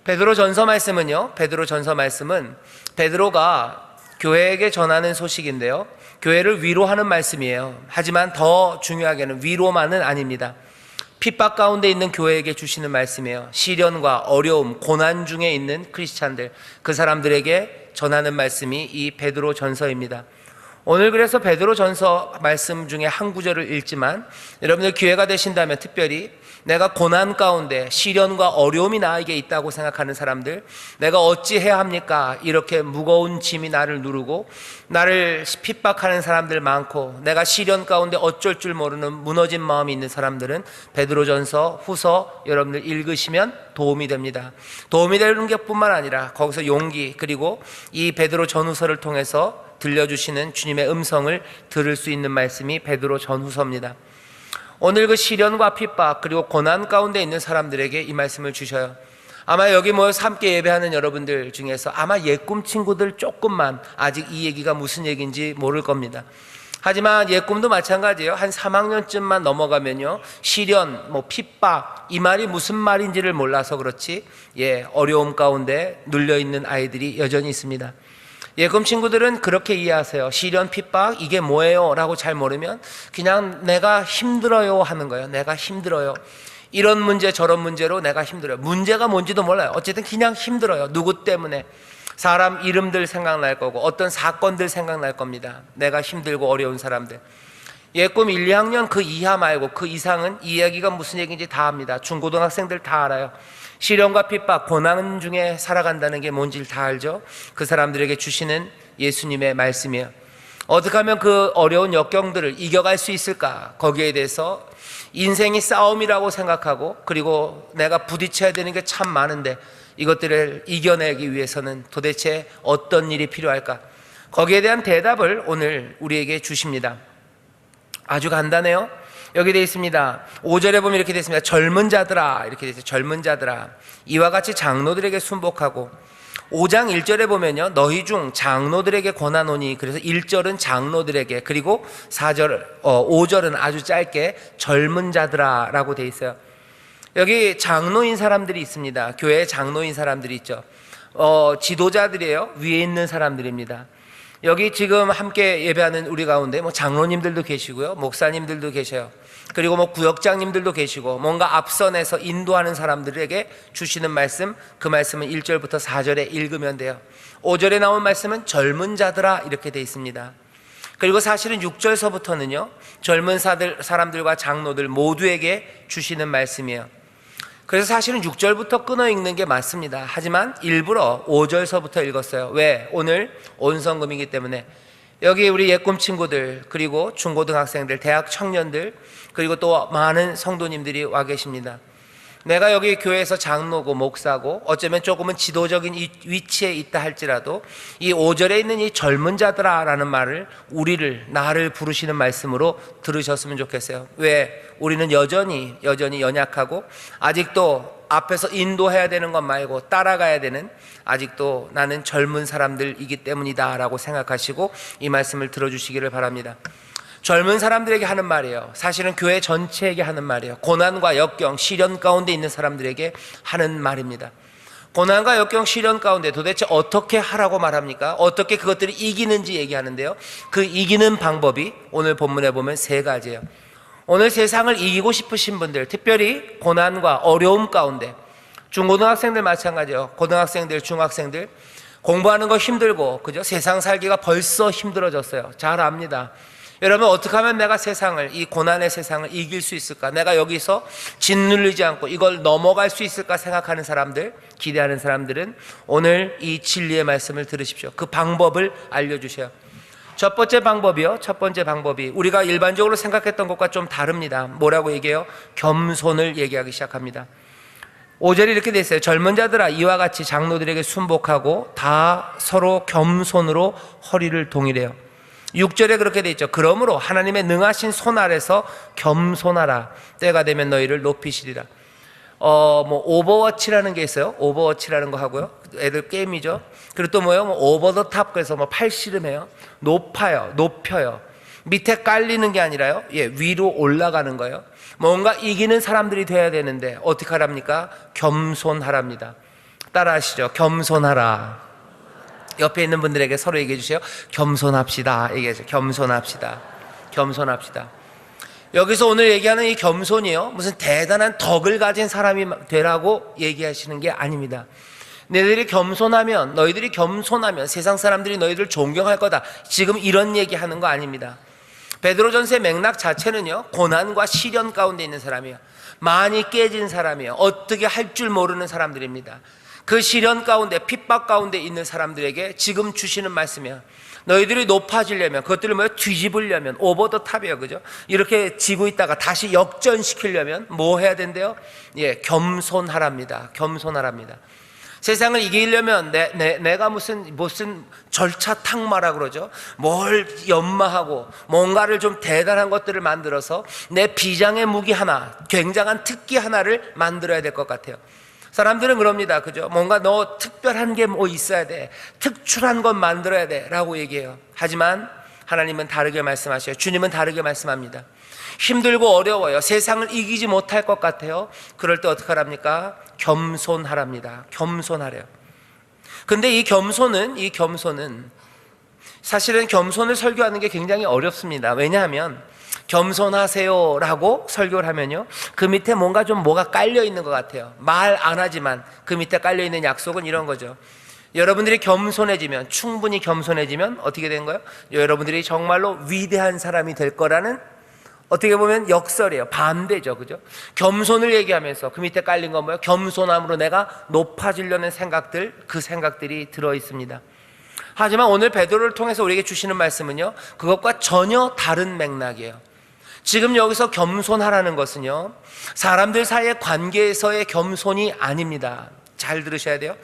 베드로 전서 말씀은요, 베드로 전서 말씀은 베드로가 교회에게 전하는 소식인데요, 교회를 위로하는 말씀이에요. 하지만 더 중요하게는 위로만은 아닙니다. 핍박 가운데 있는 교회에게 주시는 말씀이에요. 시련과 어려움, 고난 중에 있는 크리스찬들, 그 사람들에게 전하는 말씀이 이 베드로 전서입니다. 오늘 그래서 베드로 전서 말씀 중에 한 구절을 읽지만, 여러분들 기회가 되신다면 특별히 내가 고난 가운데 시련과 어려움이 나에게 있다고 생각하는 사람들, 내가 어찌해야 합니까? 이렇게 무거운 짐이 나를 누르고 나를 핍박하는 사람들 많고, 내가 시련 가운데 어쩔 줄 모르는 무너진 마음이 있는 사람들은 베드로전서 후서 여러분들 읽으시면 도움이 됩니다. 도움이 되는 게 뿐만 아니라 거기서 용기, 그리고 이 베드로 전후서를 통해서 들려주시는 주님의 음성을 들을 수 있는 말씀이 베드로 전후서입니다. 오늘 그 시련과 핍박 그리고 고난 가운데 있는 사람들에게 이 말씀을 주셔요. 아마 여기 모여서 함께 예배하는 여러분들 중에서 아마 옛꿈 친구들 조금만 아직 이 얘기가 무슨 얘기인지 모를 겁니다. 하지만 옛꿈도 마찬가지예요. 한 3학년쯤만 넘어가면요, 시련, 핍박, 이 말이 무슨 말인지를 몰라서 그렇지 어려움 가운데 눌려있는 아이들이 여전히 있습니다. 예금 친구들은 그렇게 이해하세요. 시련, 핍박, 이게 뭐예요? 라고 잘 모르면 그냥 내가 힘들어요 하는 거예요. 내가 힘들어요. 이런 문제 저런 문제로 내가 힘들어요. 문제가 뭔지도 몰라요. 어쨌든 그냥 힘들어요. 누구 때문에. 사람 이름들 생각날 거고 어떤 사건들 생각날 겁니다. 내가 힘들고 어려운 사람들. 예꿈 1, 2학년 그 이하 말고 그 이상은 이 이야기가 무슨 얘기인지 다 압니다. 중고등학생들 다 알아요. 시련과 핍박, 고난 중에 살아간다는 게 뭔지를 다 알죠. 그 사람들에게 주시는 예수님의 말씀이에요. 어떻게 하면 그 어려운 역경들을 이겨갈 수 있을까? 거기에 대해서 인생이 싸움이라고 생각하고, 그리고 내가 부딪혀야 되는 게 참 많은데 이것들을 이겨내기 위해서는 도대체 어떤 일이 필요할까? 거기에 대한 대답을 오늘 우리에게 주십니다. 아주 간단해요. 여기 되어 있습니다. 5절에 보면 이렇게 되어 있습니다. 젊은 자들아, 이렇게 되어 있어요. 젊은 자들아, 이와 같이 장로들에게 순복하고. 5장 1절에 보면요, 너희 중 장로들에게 권하노니, 그래서 1절은 장로들에게, 그리고 5절은 아주 짧게 젊은 자들아 라고 되어 있어요. 여기 장로인 사람들이 있습니다. 교회에 장로인 사람들이 있죠. 지도자들이에요. 위에 있는 사람들입니다. 여기 지금 함께 예배하는 우리 가운데 장로님들도 계시고요, 목사님들도 계셔요. 그리고 구역장님들도 계시고, 뭔가 앞선에서 인도하는 사람들에게 주시는 말씀, 그 말씀은 1절부터 4절에 읽으면 돼요. 5절에 나온 말씀은 젊은 자들아 이렇게 돼 있습니다. 그리고 사실은 6절서부터는요, 젊은 사람들과 장로들 모두에게 주시는 말씀이에요. 그래서 사실은 6절부터 끊어 읽는 게 맞습니다. 하지만 일부러 5절서부터 읽었어요. 왜? 오늘 온성금이기 때문에. 여기 우리 예꿈 친구들, 그리고 중고등학생들, 대학 청년들, 그리고 또 많은 성도님들이 와 계십니다. 내가 여기 교회에서 장로고 목사고 어쩌면 조금은 지도적인 위치에 있다 할지라도 이 5절에 있는 이 젊은 자들아 라는 말을, 나를 부르시는 말씀으로 들으셨으면 좋겠어요. 왜? 우리는 여전히 연약하고 아직도 앞에서 인도해야 되는 것 말고 따라가야 되는, 아직도 나는 젊은 사람들이기 때문이다 라고 생각하시고 이 말씀을 들어주시기를 바랍니다. 젊은 사람들에게 하는 말이에요. 사실은 교회 전체에게 하는 말이에요. 고난과 역경, 시련 가운데 있는 사람들에게 하는 말입니다. 고난과 역경, 시련 가운데 도대체 어떻게 하라고 말합니까? 어떻게 그것들을 이기는지 얘기하는데요, 그 이기는 방법이 오늘 본문에 보면 3가지예요. 오늘 세상을 이기고 싶으신 분들, 특별히 고난과 어려움 가운데, 중고등학생들 마찬가지예요. 고등학생들, 중학생들 공부하는 거 힘들고, 그죠? 세상 살기가 벌써 힘들어졌어요. 잘 압니다. 여러분, 어떻게 하면 내가 이 고난의 세상을 이길 수 있을까? 내가 여기서 짓눌리지 않고 이걸 넘어갈 수 있을까 생각하는 사람들, 기대하는 사람들은 오늘 이 진리의 말씀을 들으십시오. 그 방법을 알려주셔요. 첫 번째 방법이 우리가 일반적으로 생각했던 것과 좀 다릅니다. 뭐라고 얘기해요? 겸손을 얘기하기 시작합니다. 5절이 이렇게 돼 있어요. 젊은 자들아, 이와 같이 장로들에게 순복하고 다 서로 겸손으로 허리를 동이래요. 6절에 그렇게 돼 있죠. 그러므로 하나님의 능하신 손 아래서 겸손하라. 때가 되면 너희를 높이시리라. 오버워치라는 게 있어요. 오버워치라는 거 하고요. 애들 게임이죠. 그리고 또 오버 더 탑, 그래서 팔씨름해요. 높여요. 밑에 깔리는 게 아니라요, 위로 올라가는 거예요. 뭔가 이기는 사람들이 돼야 되는데 어떻게 하랍니까? 겸손하랍니다. 따라하시죠. 겸손하라. 옆에 있는 분들에게 서로 얘기해 주세요. 겸손합시다. 얘기하죠. 겸손합시다. 겸손합시다. 여기서 오늘 얘기하는 이 겸손이요, 무슨 대단한 덕을 가진 사람이 되라고 얘기하시는 게 아닙니다. 너희들이 겸손하면 세상 사람들이 너희들 존경할 거다, 지금 이런 얘기하는 거 아닙니다. 베드로전서의 맥락 자체는요, 고난과 시련 가운데 있는 사람이에요. 많이 깨진 사람이에요. 어떻게 할 줄 모르는 사람들입니다. 그 시련 가운데, 핍박 가운데 있는 사람들에게 지금 주시는 말씀이에요. 너희들이 높아지려면, 그것들을 뒤집으려면, 오버 더 탑이에요. 그죠? 이렇게 지고 있다가 다시 역전시키려면 뭐 해야 된대요? 예, 겸손하랍니다. 겸손하랍니다. 세상을 이기려면 내가 무슨 절차 탁마라 그러죠. 뭘 연마하고 뭔가를 좀 대단한 것들을 만들어서 내 비장의 무기 하나, 굉장한 특기 하나를 만들어야 될 것 같아요. 사람들은 그럽니다. 그죠? 뭔가 너 특별한 게 뭐 있어야 돼, 특출한 것 만들어야 돼 라고 얘기해요. 하지만 하나님은 다르게 말씀하셔요. 주님은 다르게 말씀합니다. 힘들고 어려워요. 세상을 이기지 못할 것 같아요. 그럴 때 어떻게 하랍니까? 겸손하랍니다. 겸손하래요. 근데 이 겸손은 사실은 겸손을 설교하는 게 굉장히 어렵습니다. 왜냐하면 겸손하세요 라고 설교를 하면요, 그 밑에 뭐가 깔려 있는 것 같아요. 말 안 하지만 그 밑에 깔려 있는 약속은 이런 거죠. 여러분들이 겸손해지면, 충분히 겸손해지면 어떻게 된 거예요? 여러분들이 정말로 위대한 사람이 될 거라는, 어떻게 보면 역설이에요. 반대죠. 그죠? 겸손을 얘기하면서 그 밑에 깔린 건 뭐예요? 겸손함으로 내가 높아지려는 생각들, 그 생각들이 들어 있습니다. 하지만 오늘 베드로를 통해서 우리에게 주시는 말씀은요, 그것과 전혀 다른 맥락이에요. 지금 여기서 겸손하라는 것은요, 사람들 사이의 관계에서의 겸손이 아닙니다. 잘 들으셔야 돼요.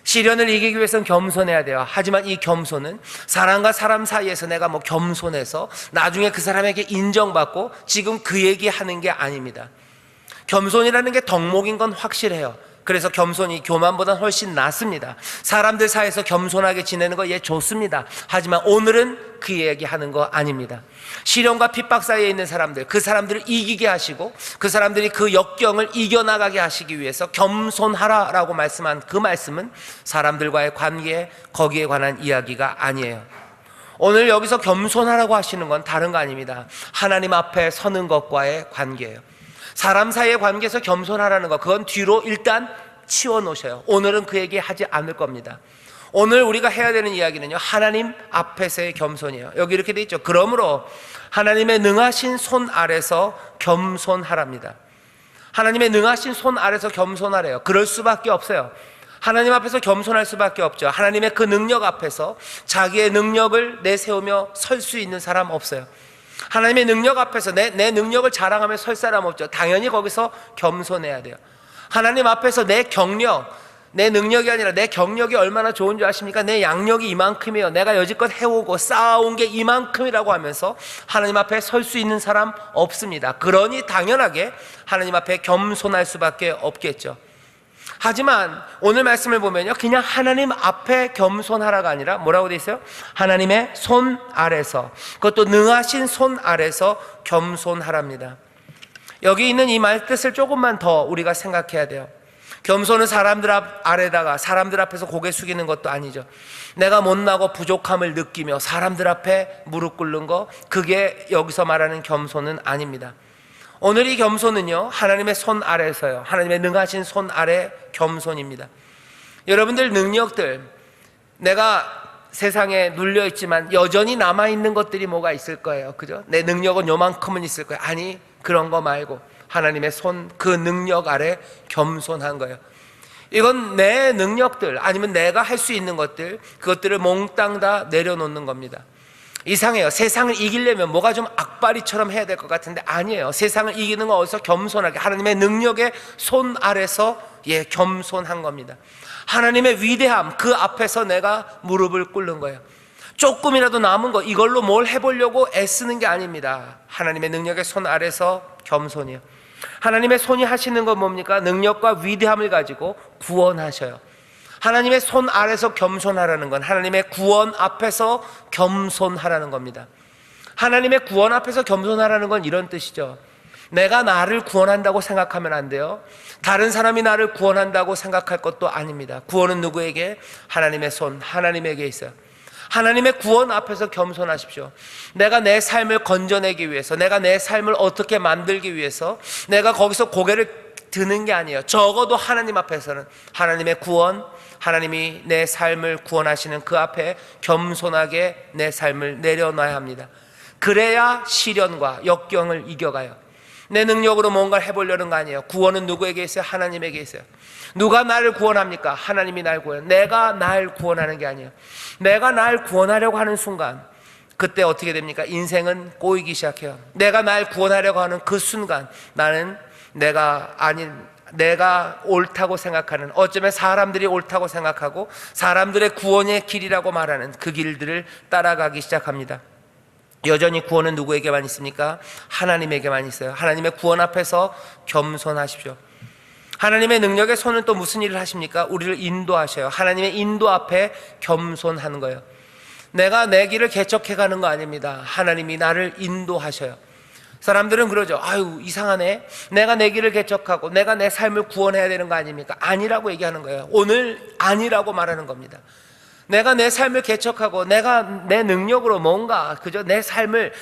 시련을 이기기 위해서는 겸손해야 돼요. 하지만 이 겸손은 사람과 사람 사이에서 내가 겸손해서 나중에 그 사람에게 인정받고 지금 그 얘기하는 게 아닙니다. 겸손이라는 게 덕목인 건 확실해요. 그래서 겸손이 교만보다는 훨씬 낫습니다. 사람들 사이에서 겸손하게 지내는 거 좋습니다. 하지만 오늘은 그 얘기하는 거 아닙니다. 시련과 핍박 사이에 있는 사람들, 그 사람들을 이기게 하시고 그 사람들이 그 역경을 이겨나가게 하시기 위해서 겸손하라라고 말씀한 그 말씀은 사람들과의 관계, 거기에 관한 이야기가 아니에요. 오늘 여기서 겸손하라고 하시는 건 다른 거 아닙니다. 하나님 앞에 서는 것과의 관계예요. 사람 사이의 관계에서 겸손하라는 것, 그건 뒤로 일단 치워놓으셔요. 오늘은 그 얘기 하지 않을 겁니다. 오늘 우리가 해야 되는 이야기는요, 하나님 앞에서의 겸손이에요. 여기 이렇게 돼 있죠. 그러므로 하나님의 능하신 손 아래서 겸손하랍니다. 하나님의 능하신 손 아래서 겸손하래요. 그럴 수밖에 없어요. 하나님 앞에서 겸손할 수밖에 없죠. 하나님의 그 능력 앞에서 자기의 능력을 내세우며 설 수 있는 사람 없어요. 하나님의 능력 앞에서 내 능력을 자랑하며 설 사람 없죠. 당연히 거기서 겸손해야 돼요. 하나님 앞에서 내 경력, 내 능력이 아니라 내 경력이 얼마나 좋은 줄 아십니까? 내 양력이 이만큼이에요. 내가 여지껏 해오고 쌓아온 게 이만큼이라고 하면서 하나님 앞에 설 수 있는 사람 없습니다. 그러니 당연하게 하나님 앞에 겸손할 수밖에 없겠죠. 하지만 오늘 말씀을 보면요, 그냥 하나님 앞에 겸손하라가 아니라 뭐라고 돼 있어요? 하나님의 손 아래서, 그것도 능하신 손 아래서 겸손하랍니다. 여기 있는 이 말 뜻을 조금만 더 우리가 생각해야 돼요. 겸손은 사람들 아래다가 사람들 앞에서 고개 숙이는 것도 아니죠. 내가 못나고 부족함을 느끼며 사람들 앞에 무릎 꿇는 거, 그게 여기서 말하는 겸손은 아닙니다. 오늘 이 겸손은요, 하나님의 손 아래서요, 하나님의 능하신 손 아래 겸손입니다. 여러분들 능력들, 내가 세상에 눌려있지만 여전히 남아있는 것들이 뭐가 있을 거예요. 그죠? 내 능력은 요만큼은 있을 거예요. 아니, 그런 거 말고 하나님의 손, 그 능력 아래 겸손한 거예요. 이건 내 능력들, 아니면 내가 할 수 있는 것들, 그것들을 몽땅 다 내려놓는 겁니다. 이상해요. 세상을 이기려면 뭐가 좀 악바리처럼 해야 될 것 같은데 아니에요. 세상을 이기는 건 어디서 겸손하게 하나님의 능력의 손 아래서 겸손한 겁니다. 하나님의 위대함, 그 앞에서 내가 무릎을 꿇는 거예요. 조금이라도 남은 거, 이걸로 뭘 해보려고 애쓰는 게 아닙니다. 하나님의 능력의 손 아래서 겸손이에요. 하나님의 손이 하시는 건 뭡니까? 능력과 위대함을 가지고 구원하셔요. 하나님의 손 아래서 겸손하라는 건 하나님의 구원 앞에서 겸손하라는 겁니다. 하나님의 구원 앞에서 겸손하라는 건 이런 뜻이죠. 내가 나를 구원한다고 생각하면 안 돼요. 다른 사람이 나를 구원한다고 생각할 것도 아닙니다. 구원은 누구에게? 하나님의 손, 하나님에게 있어요. 하나님의 구원 앞에서 겸손하십시오. 내가 내 삶을 건져내기 위해서, 내가 내 삶을 어떻게 만들기 위해서 내가 거기서 고개를 드는 게 아니에요. 적어도 하나님 앞에서는 하나님의 구원, 하나님이 내 삶을 구원하시는 그 앞에 겸손하게 내 삶을 내려놔야 합니다. 그래야 시련과 역경을 이겨가요. 내 능력으로 뭔가를 해보려는 거 아니에요. 구원은 누구에게 있어요? 하나님에게 있어요. 누가 나를 구원합니까? 하나님이 날 구원해요. 내가 날 구원하는 게 아니에요. 내가 날 구원하려고 하는 순간, 그때 어떻게 됩니까? 인생은 꼬이기 시작해요. 내가 날 구원하려고 하는 그 순간, 나는 내가 옳다고 생각하는, 어쩌면 사람들이 옳다고 생각하고 사람들의 구원의 길이라고 말하는 그 길들을 따라가기 시작합니다. 여전히 구원은 누구에게만 있습니까? 하나님에게만 있어요. 하나님의 구원 앞에서 겸손하십시오. 하나님의 능력의 손은 또 무슨 일을 하십니까? 우리를 인도하셔요. 하나님의 인도 앞에 겸손하는 거예요. 내가 내 길을 개척해 가는 거 아닙니다. 하나님이 나를 인도하셔요. 사람들은 그러죠. 아유, 이상하네. 내가 내 길을 개척하고 내가 내 삶을 구원해야 되는 거 아닙니까? 아니라고 얘기하는 거예요. 오늘 아니라고 말하는 겁니다. 내가 내 삶을 개척하고 내가 내 능력으로 뭔가 그저 내 삶의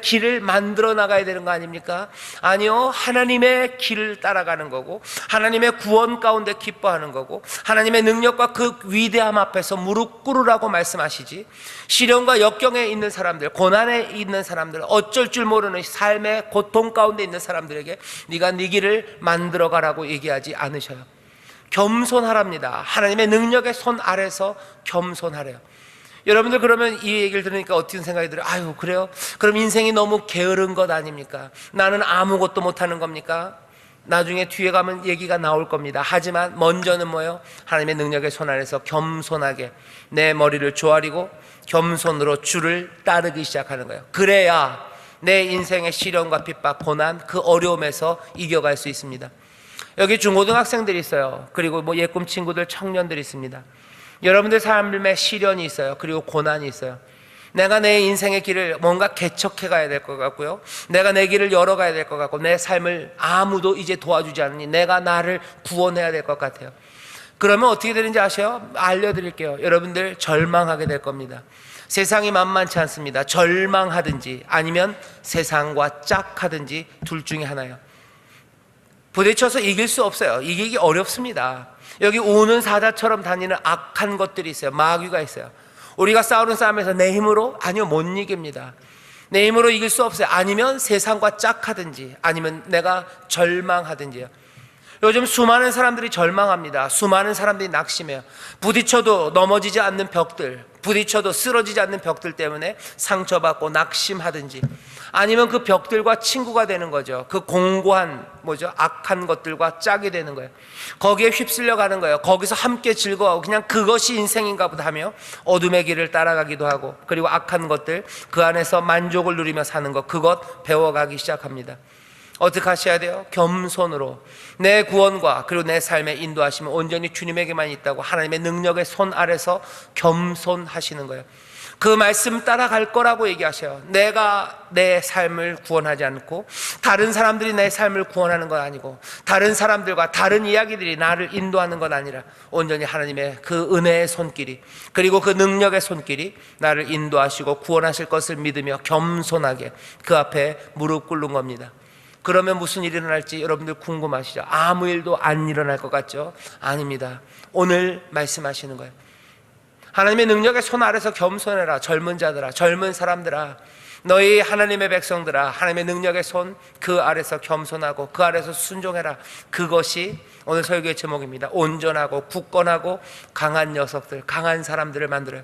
길을 만들어 나가야 되는 거 아닙니까? 아니요, 하나님의 길을 따라가는 거고, 하나님의 구원 가운데 기뻐하는 거고, 하나님의 능력과 그 위대함 앞에서 무릎 꿇으라고 말씀하시지, 시련과 역경에 있는 사람들, 고난에 있는 사람들, 어쩔 줄 모르는 삶의 고통 가운데 있는 사람들에게 네가 네 길을 만들어 가라고 얘기하지 않으셔요. 겸손하랍니다. 하나님의 능력의 손 아래서 겸손하래요. 여러분들 그러면 이 얘기를 들으니까 어떤 생각이 들어요? 아유, 그래요? 그럼 인생이 너무 게으른 것 아닙니까? 나는 아무것도 못하는 겁니까? 나중에 뒤에 가면 얘기가 나올 겁니다. 하지만 먼저는 뭐예요? 하나님의 능력의 손 아래서 겸손하게 내 머리를 조아리고 겸손으로 주를 따르기 시작하는 거예요. 그래야 내 인생의 시련과 핍박, 고난, 그 어려움에서 이겨갈 수 있습니다. 여기 중고등학생들이 있어요. 그리고 예꿈 친구들, 청년들이 있습니다. 여러분들 삶에 시련이 있어요. 그리고 고난이 있어요. 내가 내 인생의 길을 뭔가 개척해 가야 될 것 같고요, 내가 내 길을 열어가야 될 것 같고, 내 삶을 아무도 이제 도와주지 않으니 내가 나를 구원해야 될 것 같아요. 그러면 어떻게 되는지 아세요? 알려드릴게요. 여러분들 절망하게 될 겁니다. 세상이 만만치 않습니다. 절망하든지 아니면 세상과 짝하든지 둘 중에 하나예요. 부딪혀서 이길 수 없어요. 이기기 어렵습니다. 여기 우는 사자처럼 다니는 악한 것들이 있어요. 마귀가 있어요. 우리가 싸우는 싸움에서 내 힘으로? 아니요, 못 이깁니다. 내 힘으로 이길 수 없어요. 아니면 세상과 짝하든지 아니면 내가 절망하든지요. 요즘 수많은 사람들이 절망합니다. 수많은 사람들이 낙심해요. 부딪혀도 넘어지지 않는 벽들, 부딪혀도 쓰러지지 않는 벽들 때문에 상처받고 낙심하든지, 아니면 그 벽들과 친구가 되는 거죠. 그 공고한 악한 것들과 짝이 되는 거예요. 거기에 휩쓸려 가는 거예요. 거기서 함께 즐거워하고 그냥 그것이 인생인가 보다 하며 어둠의 길을 따라가기도 하고, 그리고 악한 것들 그 안에서 만족을 누리며 사는 것, 그것 배워가기 시작합니다. 어떻게 하셔야 돼요? 겸손으로 내 구원과 그리고 내 삶의 인도하심은 온전히 주님에게만 있다고 하나님의 능력의 손 아래서 겸손하시는 거예요. 그 말씀 따라갈 거라고 얘기하셔요. 내가 내 삶을 구원하지 않고 다른 사람들이 내 삶을 구원하는 건 아니고, 다른 사람들과 다른 이야기들이 나를 인도하는 건 아니라 온전히 하나님의 그 은혜의 손길이, 그리고 그 능력의 손길이 나를 인도하시고 구원하실 것을 믿으며 겸손하게 그 앞에 무릎 꿇는 겁니다. 그러면 무슨 일이 일어날지 여러분들 궁금하시죠? 아무 일도 안 일어날 것 같죠? 아닙니다. 오늘 말씀하시는 거예요. 하나님의 능력의 손 아래서 겸손해라. 젊은 자들아, 젊은 사람들아, 너희 하나님의 백성들아, 하나님의 능력의 손 그 아래서 겸손하고 그 아래서 순종해라. 그것이 오늘 설교의 제목입니다. 온전하고 굳건하고 강한 녀석들, 강한 사람들을 만들어요.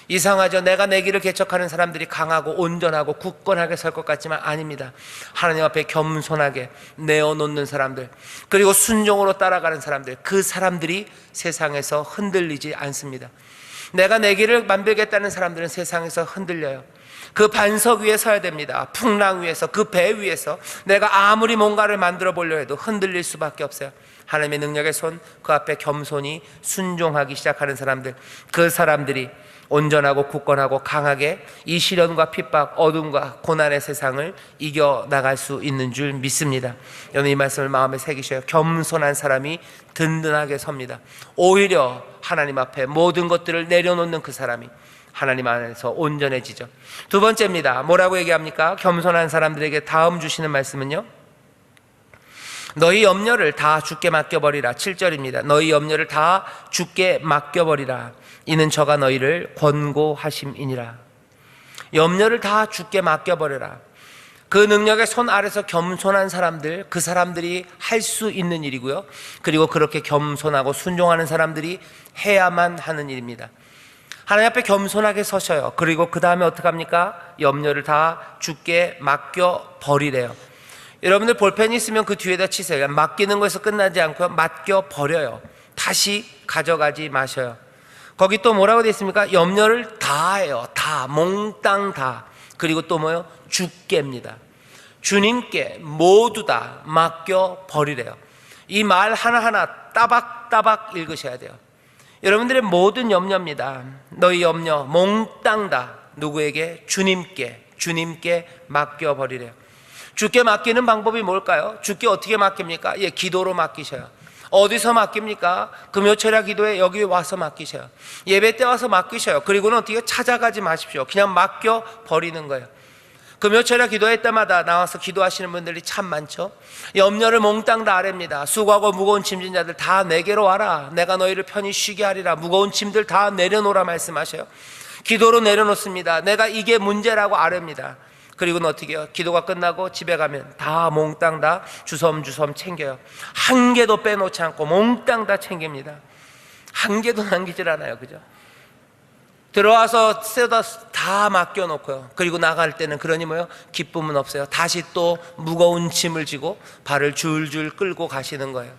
이상하죠? 내가 내 길을 개척하는 사람들이 강하고 온전하고 굳건하게 설 것 같지만 아닙니다. 하나님 앞에 겸손하게 내어놓는 사람들, 그리고 순종으로 따라가는 사람들, 그 사람들이 세상에서 흔들리지 않습니다. 내가 내 길을 만들겠다는 사람들은 세상에서 흔들려요. 그 반석 위에 서야 됩니다. 풍랑 위에서, 그 배 위에서 내가 아무리 뭔가를 만들어 보려 해도 흔들릴 수밖에 없어요. 하나님의 능력의 손, 그 앞에 겸손히 순종하기 시작하는 사람들, 그 사람들이 온전하고 굳건하고 강하게 이 시련과 핍박, 어둠과 고난의 세상을 이겨나갈 수 있는 줄 믿습니다. 여러분, 이 말씀을 마음에 새기셔요. 겸손한 사람이 든든하게 섭니다. 오히려 하나님 앞에 모든 것들을 내려놓는 그 사람이 하나님 안에서 온전해지죠. 두 번째입니다. 뭐라고 얘기합니까? 겸손한 사람들에게 다음 주시는 말씀은요, 너희 염려를 다 주께 맡겨버리라. 7절입니다. 너희 염려를 다 주께 맡겨버리라. 이는 저가 너희를 권고하심이니라. 염려를 다 주께 맡겨버려라. 그 능력의 손 아래서 겸손한 사람들, 그 사람들이 할 수 있는 일이고요, 그리고 그렇게 겸손하고 순종하는 사람들이 해야만 하는 일입니다. 하나님 앞에 겸손하게 서셔요. 그리고 그 다음에 어떡합니까? 염려를 다 주께 맡겨버리래요. 여러분들 볼펜이 있으면 그 뒤에다 치세요. 맡기는 거에서 끝나지 않고요, 맡겨버려요. 다시 가져가지 마셔요. 거기 또 뭐라고 되어 있습니까? 염려를 다 해요. 다, 몽땅 다. 그리고 또 뭐요? 주께입니다. 주님께 모두 다 맡겨버리래요. 이 말 하나하나 따박따박 읽으셔야 돼요. 여러분들의 모든 염려입니다. 너희 염려 몽땅 다 누구에게? 주님께 맡겨버리래요. 주께 맡기는 방법이 뭘까요? 주께 어떻게 맡깁니까? 기도로 맡기셔요. 어디서 맡깁니까? 금요철야 기도에 여기 와서 맡기셔요. 예배 때 와서 맡기셔요. 그리고는 어떻게 찾아가지 마십시오. 그냥 맡겨버리는 거예요. 금요철야 기도회 때마다 나와서 기도하시는 분들이 참 많죠. 염려를 몽땅 다 아랩니다. 수고하고 무거운 짐진 자들 다 내게로 와라. 내가 너희를 편히 쉬게 하리라. 무거운 짐들 다 내려놓으라 말씀하셔요. 기도로 내려놓습니다. 내가 이게 문제라고 아랩니다. 그리고는 어떻게 해요? 기도가 끝나고 집에 가면 다 몽땅 다 주섬주섬 챙겨요. 한 개도 빼놓지 않고 몽땅 다 챙깁니다. 한 개도 남기질 않아요. 그죠? 들어와서 쎄다 다 맡겨놓고요. 그리고 나갈 때는 그러니 뭐요? 기쁨은 없어요. 다시 또 무거운 짐을 지고 발을 줄줄 끌고 가시는 거예요.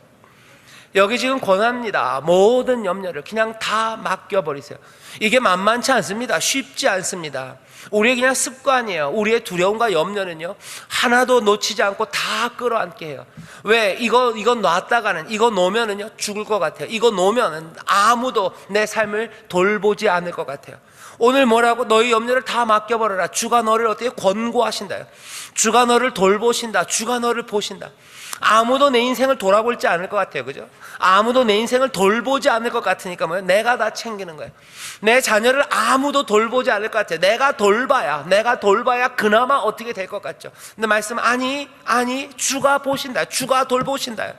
여기 지금 권합니다. 모든 염려를 그냥 다 맡겨버리세요. 이게 만만치 않습니다. 쉽지 않습니다. 우리의 그냥 습관이에요. 우리의 두려움과 염려는요, 하나도 놓치지 않고 다 끌어안게 해요. 왜? 이거 놨다가는, 이거 놓으면은요 죽을 것 같아요. 이거 놓으면은 아무도 내 삶을 돌보지 않을 것 같아요. 오늘 뭐라고? 너희 염려를 다 맡겨버려라. 주가 너를 어떻게 권고하신다요. 주가 너를 돌보신다. 주가 너를 보신다. 아무도 내 인생을 돌아볼지 않을 것 같아요. 그죠? 아무도 내 인생을 돌보지 않을 것 같으니까 뭐예요? 내가 다 챙기는 거예요. 내 자녀를 아무도 돌보지 않을 것 같아요. 내가 돌봐야 그나마 어떻게 될 것 같죠. 근데 말씀, 아니 주가 보신다. 주가 돌보신다.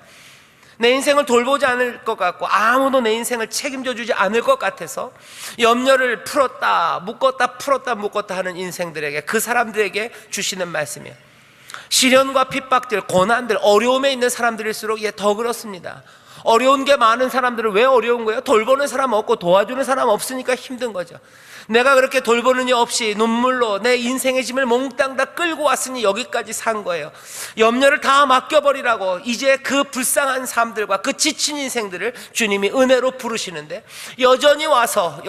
내 인생을 돌보지 않을 것 같고 아무도 내 인생을 책임져 주지 않을 것 같아서 염려를 풀었다 묶었다 하는 인생들에게, 그 사람들에게 주시는 말씀이에요. 시련과 핍박들, 고난들, 어려움에 있는 사람들일수록 더 그렇습니다. 어려운 게 많은 사람들은 왜 어려운 거예요? 돌보는 사람 없고 도와주는 사람 없으니까 힘든 거죠. 내가 그렇게 돌보는 이 없이 눈물로 내 인생의 짐을 몽땅 다 끌고 왔으니 여기까지 산 거예요. 염려를 다 맡겨버리라고 이제 그 불쌍한 삶들과 그 지친 인생들을 주님이 은혜로 부르시는데, 여전히 와서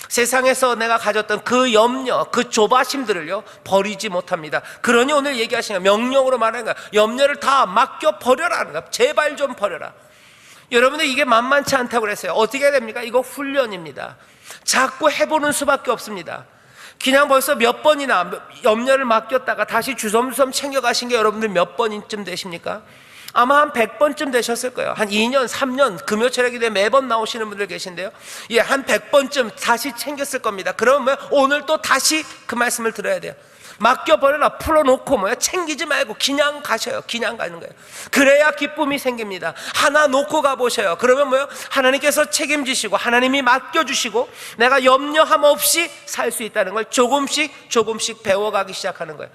세상에서 내가 가졌던 그 염려, 그 조바심들을요 버리지 못합니다. 그러니 오늘 얘기하시는 명령으로 말하는 거야. 염려를 다 맡겨버려라는 거야. 제발 좀 버려라. 여러분들 이게 만만치 않다고 그랬어요. 어떻게 해야 됩니까? 이거 훈련입니다. 자꾸 해보는 수밖에 없습니다. 그냥 벌써 몇 번이나 염려를 맡겼다가 다시 주섬주섬 챙겨가신 게 여러분들 몇 번쯤 되십니까? 아마 한 100번쯤 되셨을 거예요. 한 2년, 3년 금요철야 기도에 매번 나오시는 분들 계신데요, 한 100번쯤 다시 챙겼을 겁니다. 그러면 오늘 또 다시 그 말씀을 들어야 돼요. 맡겨버려라. 풀어놓고 챙기지 말고 그냥 가셔요. 그냥 가는 거예요. 그래야 기쁨이 생깁니다. 하나 놓고 가보셔요. 그러면 하나님께서 책임지시고 하나님이 맡겨주시고 내가 염려함 없이 살 수 있다는 걸 조금씩 배워가기 시작하는 거예요.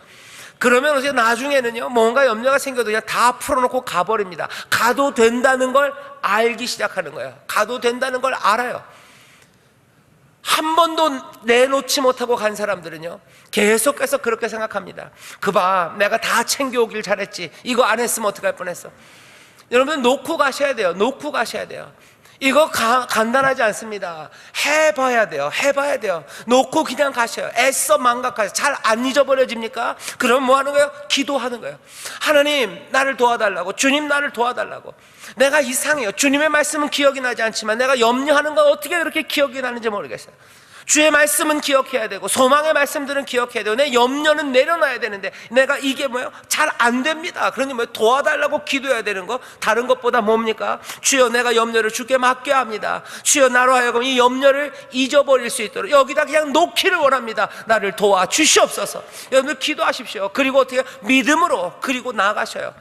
그러면 어제 나중에는요, 뭔가 염려가 생겨도 그냥 다 풀어놓고 가버립니다. 가도 된다는 걸 알기 시작하는 거예요. 가도 된다는 걸 알아요. 한 번도 내놓지 못하고 간 사람들은요, 계속해서 그렇게 생각합니다. 그봐, 내가 다 챙겨오길 잘했지. 이거 안 했으면 어떡할 뻔했어. 여러분, 놓고 가셔야 돼요. 놓고 가셔야 돼요. 이거 간단하지 않습니다. 해봐야 돼요. 해봐야 돼요. 놓고 그냥 가셔요. 애써 망각하세요. 잘 안 잊어버려집니까? 그럼 뭐 하는 거예요? 기도하는 거예요. 하나님 나를 도와달라고, 주님 나를 도와달라고. 내가 이상해요. 주님의 말씀은 기억이 나지 않지만 내가 염려하는 건 어떻게 그렇게 기억이 나는지 모르겠어요. 주의 말씀은 기억해야 되고 소망의 말씀들은 기억해야 되고 내 염려는 내려놔야 되는데 내가 이게 뭐예요? 잘 안 됩니다. 그러니 뭐 도와달라고 기도해야 되는 거, 다른 것보다 뭡니까? 주여 내가 염려를 주께 맡겨야 합니다. 주여 나로 하여금 이 염려를 잊어버릴 수 있도록 여기다 그냥 놓기를 원합니다. 나를 도와주시옵소서. 여러분들 기도하십시오. 그리고 어떻게 믿음으로 그리고 나가셔요.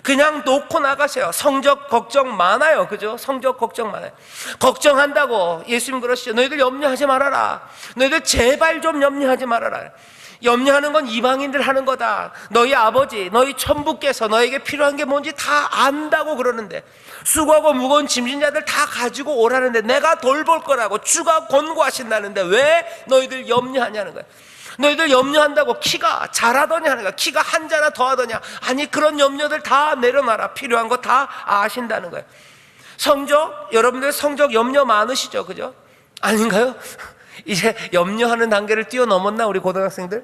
그냥 놓고 나가세요. 성적 걱정 많아요. 그죠? 성적 걱정 많아요. 걱정한다고 예수님 그러시죠. 너희들 염려하지 말아라. 너희들 제발 좀 염려하지 말아라. 염려하는 건 이방인들 하는 거다. 너희 아버지, 너희 천부께서 너에게 필요한 게 뭔지 다 안다고 그러는데, 수고하고 무거운 짐진 자들 다 가지고 오라는데 내가 돌볼 거라고 주가 권고하신다는데 왜 너희들 염려하냐는 거예요. 너희들 염려한다고 키가 자라더냐 하는 거야. 키가 한 자나 더 하더냐. 아니 그런 염려들 다 내려놔라. 필요한 거 다 아신다는 거예요. 성적, 여러분들 성적 염려 많으시죠? 그죠? 아닌가요? 이제 염려하는 단계를 뛰어넘었나 우리 고등학생들?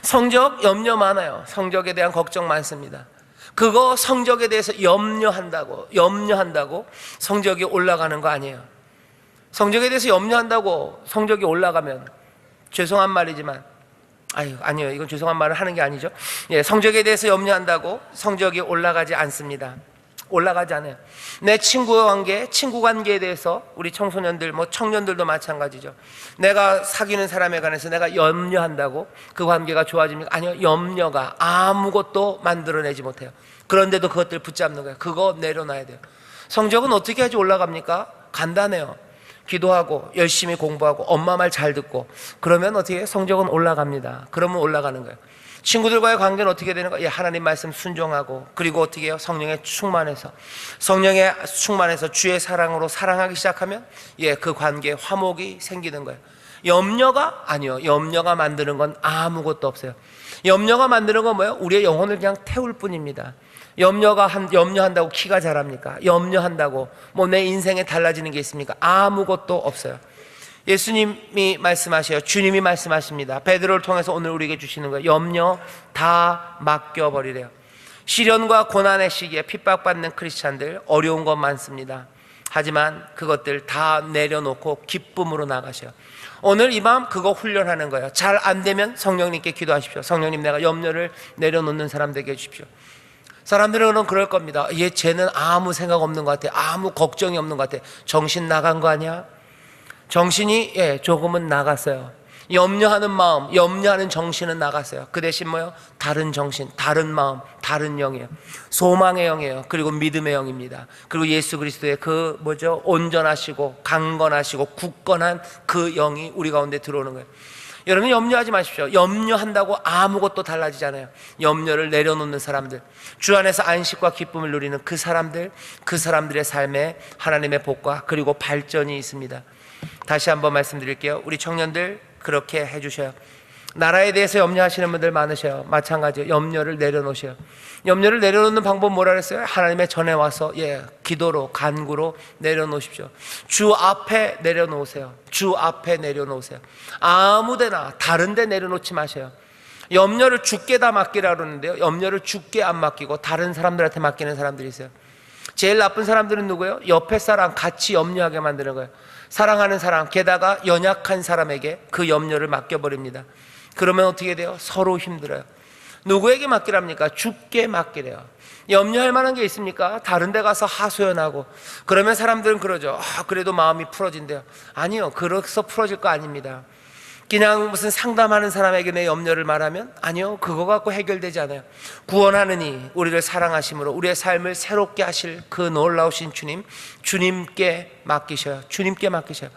성적 염려 많아요. 성적에 대한 걱정 많습니다. 그거 성적에 대해서 염려한다고 성적이 올라가는 거 아니에요. 성적에 대해서 염려한다고 성적이 올라가면, 죄송한 말이지만 아니요 이건 죄송한 말을 하는 게 아니죠. 예, 성적에 대해서 염려한다고 성적이 올라가지 않습니다. 올라가지 않아요. 내 친구 관계에 대해서 우리 청소년들 청년들도 마찬가지죠. 내가 사귀는 사람에 관해서 내가 염려한다고 그 관계가 좋아집니까? 아니요. 염려가 아무것도 만들어내지 못해요. 그런데도 그것들 붙잡는 거예요. 그거 내려놔야 돼요. 성적은 어떻게 하지 올라갑니까? 간단해요. 기도하고 열심히 공부하고 엄마 말 잘 듣고 그러면 어떻게 해요? 성적은 올라갑니다. 그러면 올라가는 거예요. 친구들과의 관계는 어떻게 되는 거예요? 하나님 말씀 순종하고, 그리고 어떻게 해요? 성령에 충만해서 주의 사랑으로 사랑하기 시작하면 그 관계에 화목이 생기는 거예요. 염려가 만드는 건 아무것도 없어요. 염려가 만드는 건 뭐예요? 우리의 영혼을 그냥 태울 뿐입니다. 염려한다고 키가 자랍니까? 염려한다고 내 인생에 달라지는 게 있습니까? 아무것도 없어요. 예수님이 말씀하셔요. 주님이 말씀하십니다. 베드로를 통해서 오늘 우리에게 주시는 거예요. 염려 다 맡겨버리래요. 시련과 고난의 시기에 핍박받는 크리스찬들 어려운 건 많습니다. 하지만 그것들 다 내려놓고 기쁨으로 나가셔요. 오늘 이 밤 그거 훈련하는 거예요. 잘 안 되면 성령님께 기도하십시오. 성령님 내가 염려를 내려놓는 사람 되게 해주십시오. 사람들은 그럴 겁니다. 쟤는 아무 생각 없는 것 같아. 아무 걱정이 없는 것 같아. 정신 나간 거 아니야? 정신이 조금은 나갔어요. 염려하는 마음, 염려하는 정신은 나갔어요. 그 대신 뭐요? 다른 정신, 다른 마음, 다른 영이에요. 소망의 영이에요. 그리고 믿음의 영입니다. 그리고 예수 그리스도의 온전하시고 강건하시고 굳건한 그 영이 우리 가운데 들어오는 거예요. 여러분 염려하지 마십시오. 염려한다고 아무것도 달라지지 않아요. 염려를 내려놓는 사람들, 주 안에서 안식과 기쁨을 누리는 그 사람들의 삶에 하나님의 복과 그리고 발전이 있습니다. 다시 한번 말씀드릴게요. 우리 청년들 그렇게 해주셔요. 나라에 대해서 염려하시는 분들 많으셔요. 마찬가지예요. 염려를 내려놓으셔요. 염려를 내려놓는 방법 뭐라 그랬어요? 하나님의 전에 와서 기도로 간구로 내려놓으십시오. 주 앞에 내려놓으세요. 주 앞에 내려놓으세요. 아무데나 다른 데 내려놓지 마세요. 염려를 주께 다 맡기라 그러는데요, 염려를 주께 안 맡기고 다른 사람들한테 맡기는 사람들이 있어요. 제일 나쁜 사람들은 누구예요? 옆에 사람 같이 염려하게 만드는 거예요. 사랑하는 사람, 게다가 연약한 사람에게 그 염려를 맡겨버립니다. 그러면 어떻게 돼요? 서로 힘들어요. 누구에게 맡기랍니까? 주께 맡기래요. 염려할 만한 게 있습니까? 다른 데 가서 하소연하고 그러면 사람들은 그러죠. 그래도 마음이 풀어진대요. 아니요, 그래서 풀어질 거 아닙니다. 그냥 무슨 상담하는 사람에게 내 염려를 말하면 아니요, 그거 갖고 해결되지 않아요. 구원하느니 우리를 사랑하심으로 우리의 삶을 새롭게 하실 그 놀라우신 주님께 맡기셔요. 주님께 맡기셔요.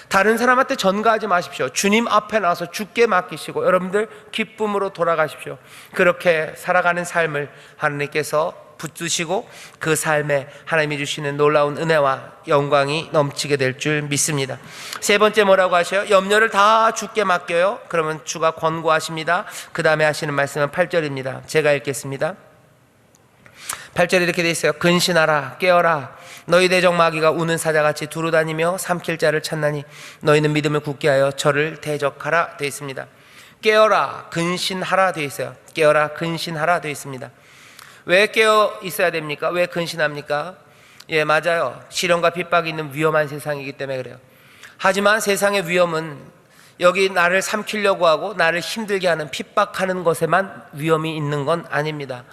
다른 사람한테 전가하지 마십시오. 주님 앞에 나와서 주께 맡기시고 여러분들 기쁨으로 돌아가십시오. 그렇게 살아가는 삶을 하나님께서 붙드시고 그 삶에 하나님이 주시는 놀라운 은혜와 영광이 넘치게 될 줄 믿습니다. 세 번째 뭐라고 하셔요? 염려를 다 주께 맡겨요. 그러면 주가 권고하십니다. 그 다음에 하시는 말씀은 8절입니다. 제가 읽겠습니다. 8절에 이렇게 돼 있어요. 근신하라, 깨어라. 너희 대적 마귀가 우는 사자같이 두루다니며 삼킬 자를 찾나니 너희는 믿음을 굳게 하여 저를 대적하라 되어 있습니다. 깨어라, 근신하라 되어 있어요. 깨어라, 근신하라 되어 있습니다. 왜 깨어 있어야 됩니까? 왜 근신합니까? 예, 맞아요. 시련과 핍박이 있는 위험한 세상이기 때문에 그래요. 하지만 세상의 위험은 여기 나를 삼키려고 하고 나를 힘들게 하는, 핍박하는 것에만 위험이 있는 건 아닙니다.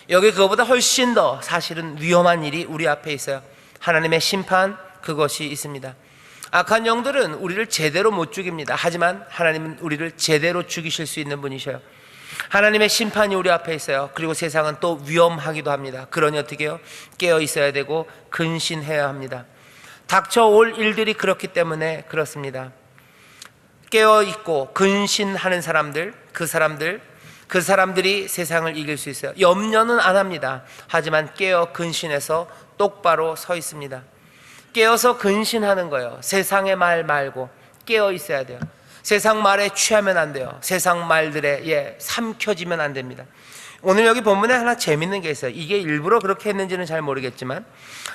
여기 그거보다 훨씬 더 사실은 위험한 일이 우리 앞에 있어요. 하나님의 심판, 그것이 있습니다. 악한 영들은 우리를 제대로 못 죽입니다. 하지만 하나님은 우리를 제대로 죽이실 수 있는 분이셔요. 하나님의 심판이 우리 앞에 있어요. 그리고 세상은 또 위험하기도 합니다. 그러니 어떻게 해요? 깨어 있어야 되고 근신해야 합니다. 닥쳐올 일들이 그렇기 때문에 그렇습니다. 깨어 있고 근신하는 사람들, 그 사람들이 세상을 이길 수 있어요. 염려는 안 합니다. 하지만 깨어 근신해서 똑바로 서 있습니다. 깨어서 근신하는 거예요. 세상의 말 말고 깨어 있어야 돼요. 세상 말에 취하면 안 돼요. 세상 말들에 삼켜지면 안 됩니다. 오늘 여기 본문에 하나 재밌는 게 있어요. 이게 일부러 그렇게 했는지는 잘 모르겠지만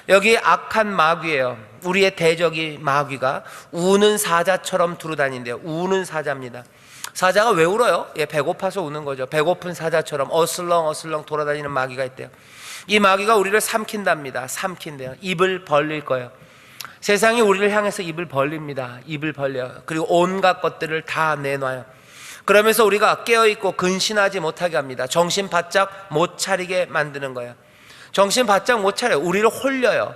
여기 악한 마귀예요. 우리의 대적이 마귀가 우는 사자처럼 두루다닌대요. 우는 사자입니다. 사자가 왜 울어요? 배고파서 우는 거죠. 배고픈 사자처럼 어슬렁어슬렁 돌아다니는 마귀가 있대요. 이 마귀가 우리를 삼킨답니다. 삼킨대요. 입을 벌릴 거예요. 세상이 우리를 향해서 입을 벌립니다. 입을 벌려요. 그리고 온갖 것들을 다 내놔요. 그러면서 우리가 깨어있고 근신하지 못하게 합니다. 정신 바짝 못 차리게 만드는 거예요. 정신 바짝 못 차려요. 우리를 홀려요.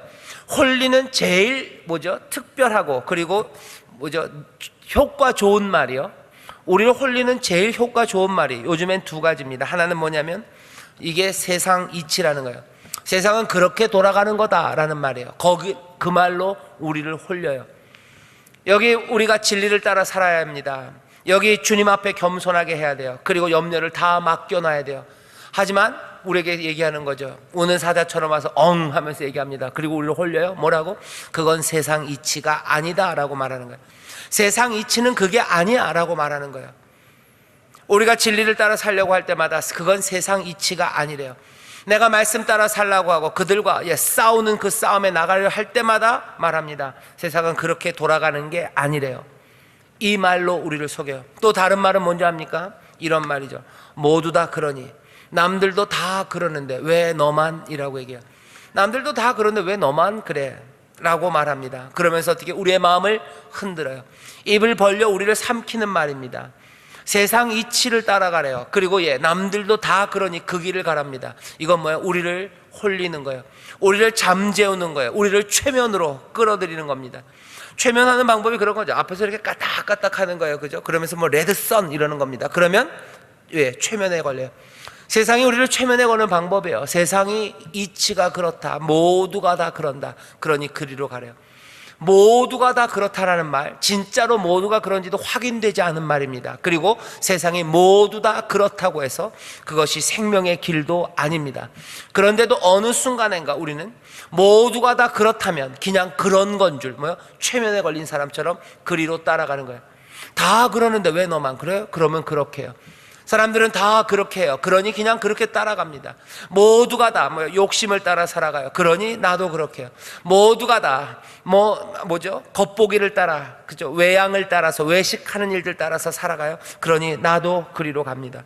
홀리는 제일 특별하고 그리고 효과 좋은 말이요. 우리를 홀리는 제일 효과 좋은 말이 요즘엔 두 가지입니다. 하나는 뭐냐면 이게 세상 이치라는 거예요. 세상은 그렇게 돌아가는 거다라는 말이에요. 그 말로 우리를 홀려요. 여기 우리가 진리를 따라 살아야 합니다. 여기 주님 앞에 겸손하게 해야 돼요. 그리고 염려를 다 맡겨놔야 돼요. 하지만 우리에게 얘기하는 거죠. 우는 사자처럼 와서 엉 하면서 얘기합니다. 그리고 우리를 홀려요. 뭐라고? 그건 세상 이치가 아니다 라고 말하는 거예요. 세상 이치는 그게 아니야 라고 말하는 거예요. 우리가 진리를 따라 살려고 할 때마다 그건 세상 이치가 아니래요. 내가 말씀 따라 살라고 하고 그들과 싸우는 그 싸움에 나가려 할 때마다 말합니다. 세상은 그렇게 돌아가는 게 아니래요. 이 말로 우리를 속여요. 또 다른 말은 뭔지 압니까? 이런 말이죠. 모두 다 그러니 남들도 다 그러는데 왜 너만 이라고 얘기해요. 남들도 다 그러는데 왜 너만 그래 라고 말합니다. 그러면서 어떻게 우리의 마음을 흔들어요. 입을 벌려 우리를 삼키는 말입니다. 세상 이치를 따라가래요. 그리고 남들도 다 그러니 그 길을 가랍니다. 이건 뭐예요? 우리를 홀리는 거예요. 우리를 잠재우는 거예요. 우리를 최면으로 끌어들이는 겁니다. 최면하는 방법이 그런 거죠. 앞에서 이렇게 까딱까딱 하는 거예요. 그죠? 그러면서 레드선 이러는 겁니다. 그러면 최면에 걸려요. 세상이 우리를 최면에 거는 방법이에요. 세상이 이치가 그렇다. 모두가 다 그런다. 그러니 그리로 가래요. 모두가 다 그렇다라는 말, 진짜로 모두가 그런지도 확인되지 않은 말입니다. 그리고 세상이 모두 다 그렇다고 해서 그것이 생명의 길도 아닙니다. 그런데도 어느 순간인가 우리는 모두가 다 그렇다면 그냥 그런 건 줄, 최면에 걸린 사람처럼 그리로 따라가는 거예요. 다 그러는데 왜 너만 그래요? 그러면 그렇게 해요. 사람들은 다 그렇게 해요. 그러니 그냥 그렇게 따라갑니다. 모두가 다 욕심을 따라 살아가요. 그러니 나도 그렇게 해요. 모두가 다 겉보기를 따라, 그죠? 외양을 따라서 외식하는 일들 따라서 살아가요. 그러니 나도 그리로 갑니다.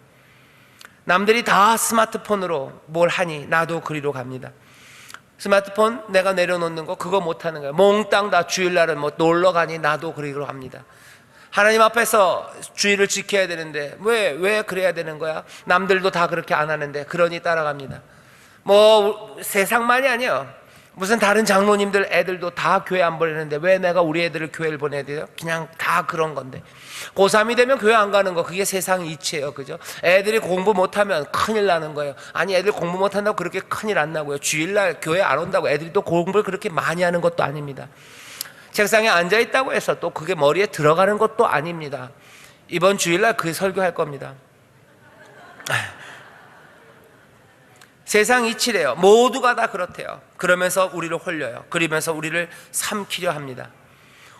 남들이 다 스마트폰으로 뭘 하니 나도 그리로 갑니다. 스마트폰 내가 내려놓는 거 그거 못하는 거예요. 몽땅 다 주일날은 놀러 가니 나도 그리로 갑니다. 하나님 앞에서 주의를 지켜야 되는데 왜 그래야 되는 거야? 남들도 다 그렇게 안 하는데 그러니 따라갑니다. 세상만이 아니에요. 무슨 다른 장로님들 애들도 다 교회 안 보내는데 왜 내가 우리 애들을 교회를 보내야 돼요? 그냥 다 그런 건데. 고3이 되면 교회 안 가는 거 그게 세상 이치예요. 그죠? 애들이 공부 못하면 큰일 나는 거예요. 아니 애들 공부 못한다고 그렇게 큰일 안 나고요. 주일날 교회 안 온다고 애들이 또 공부를 그렇게 많이 하는 것도 아닙니다. 책상에 앉아있다고 해서 또 그게 머리에 들어가는 것도 아닙니다. 이번 주일날 그 설교할 겁니다. 세상 이치래요. 모두가 다 그렇대요. 그러면서 우리를 홀려요. 그러면서 우리를 삼키려 합니다.